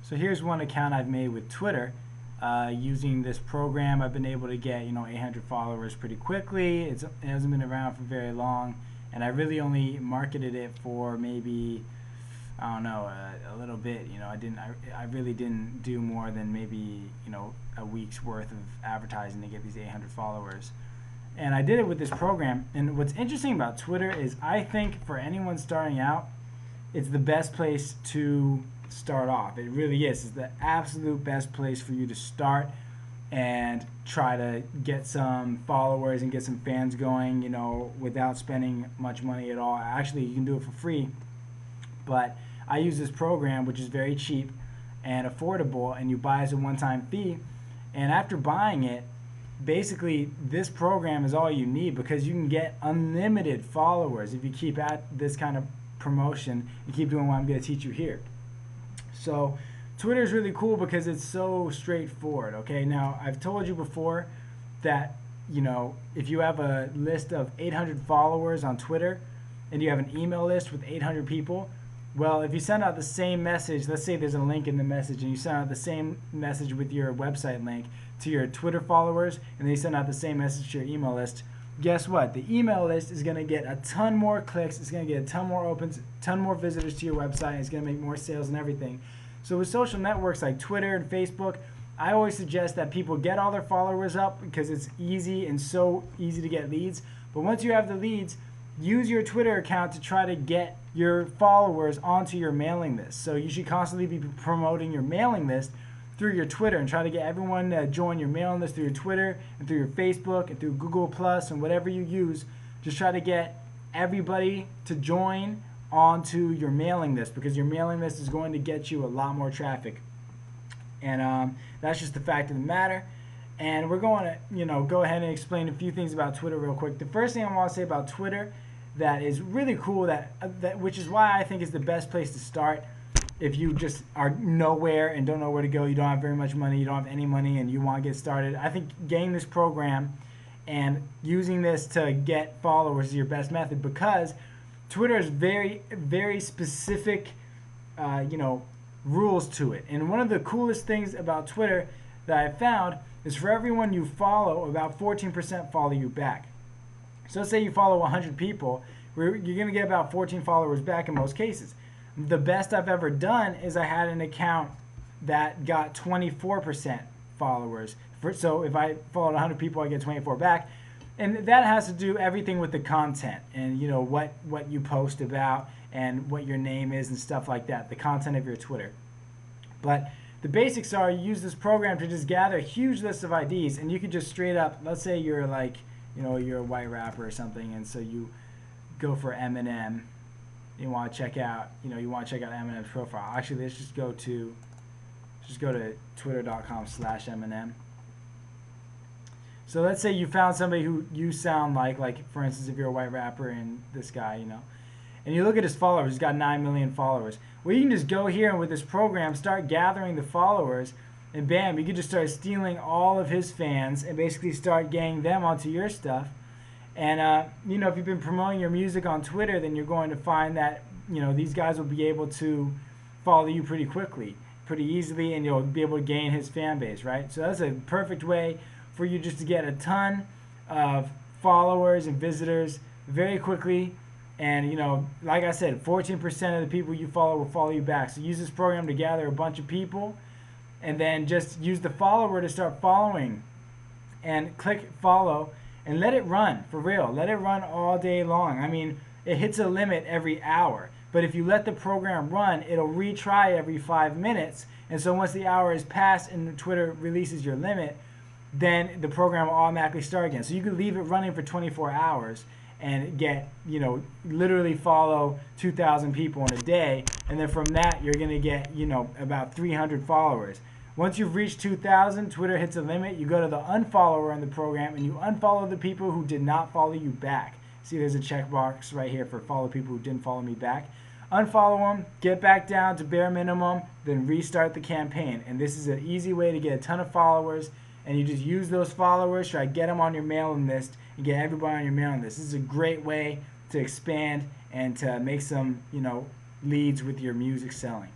So here's one account I've made with Twitter. Using this program, I've been able to get 800 followers pretty quickly. It hasn't been around for very long, and I really only marketed it for maybe, I don't know, a little bit. I really didn't do more than maybe a week's worth of advertising to get these 800 followers. And I did it with this program. And what's interesting about Twitter is I think for anyone starting out, it's the best place to start off. It really is. It's the absolute best place for you to start and try to get some followers and get some fans going, without spending much money at all. Actually, you can do it for free. But I use this program, which is very cheap and affordable, and you buy as a one-time fee. And after buying it, basically this program is all you need, because you can get unlimited followers if you keep at this kind of promotion and keep doing what I'm going to teach you here. So Twitter is really cool because it's so straightforward. Okay, now I've told you before that if you have a list of 800 followers on Twitter and you have an email list with 800 people, well, if you send out the same message, let's say there's a link in the message, and you send out the same message with your website link to your Twitter followers, and then you send out the same message to your email list, guess what? The email list is going to get a ton more clicks, it's going to get a ton more opens, a ton more visitors to your website, it's going to make more sales and everything. So with social networks like Twitter and Facebook, I always suggest that people get all their followers up because it's easy and so easy to get leads. But once you have the leads, use your Twitter account to try to get your followers onto your mailing list. So you should constantly be promoting your mailing list through your Twitter and try to get everyone to join your mailing list through your Twitter and through your Facebook and through Google Plus and whatever you use. Just try to get everybody to join onto your mailing list, because your mailing list is going to get you a lot more traffic. And that's just the fact of the matter. And we're going to go ahead and explain a few things about Twitter real quick. The first thing I want to say about Twitter that is really cool, which is why I think is the best place to start if you just are nowhere and don't know where to go, you don't have very much money, you don't have any money, and you want to get started. I think getting this program and using this to get followers is your best method, because Twitter has very, very specific, rules to it. And one of the coolest things about Twitter that I found is for everyone you follow, about 14% follow you back. So let's say you follow 100 people, you're going to get about 14 followers back in most cases. The best I've ever done is I had an account that got 24% followers. So if I followed 100 people, I get 24 back. And that has to do everything with the content and what you post about and what your name is and stuff like that, the content of your Twitter. But the basics are, you use this program to just gather a huge list of IDs, and you could just straight up, let's say you're like, you're a white rapper or something, and so you go for Eminem. You want to check out, Eminem's profile. Actually, let's just go to twitter.com/Eminem. So let's say you found somebody who you sound like for instance, if you're a white rapper and this guy, and you look at his followers, he's got 9 million followers. Well, you can just go here and with this program start gathering the followers, and bam, you can just start stealing all of his fans and basically start getting them onto your stuff. And if you've been promoting your music on Twitter, then you're going to find that these guys will be able to follow you pretty quickly, pretty easily, and you'll be able to gain his fan base, right? So that's a perfect way for you just to get a ton of followers and visitors very quickly. And like I said, 14% of the people you follow will follow you back. So use this program to gather a bunch of people, and then just use the follower to start following, and click follow. And let it run, for real. Let it run all day long. I mean, it hits a limit every hour. But if you let the program run, it'll retry every 5 minutes. And so once the hour is passed and Twitter releases your limit, then the program will automatically start again. So you could leave it running for 24 hours and get, literally follow 2,000 people in a day. And then from that, you're going to get, about 300 followers. Once you've reached 2,000, Twitter hits a limit. You go to the unfollower in the program, and you unfollow the people who did not follow you back. See, there's a checkbox right here for follow people who didn't follow me back. Unfollow them, get back down to bare minimum, then restart the campaign. And this is an easy way to get a ton of followers, and you just use those followers, try to get them on your mailing list, and get everybody on your mailing list. This is a great way to expand and to make some, leads with your music selling.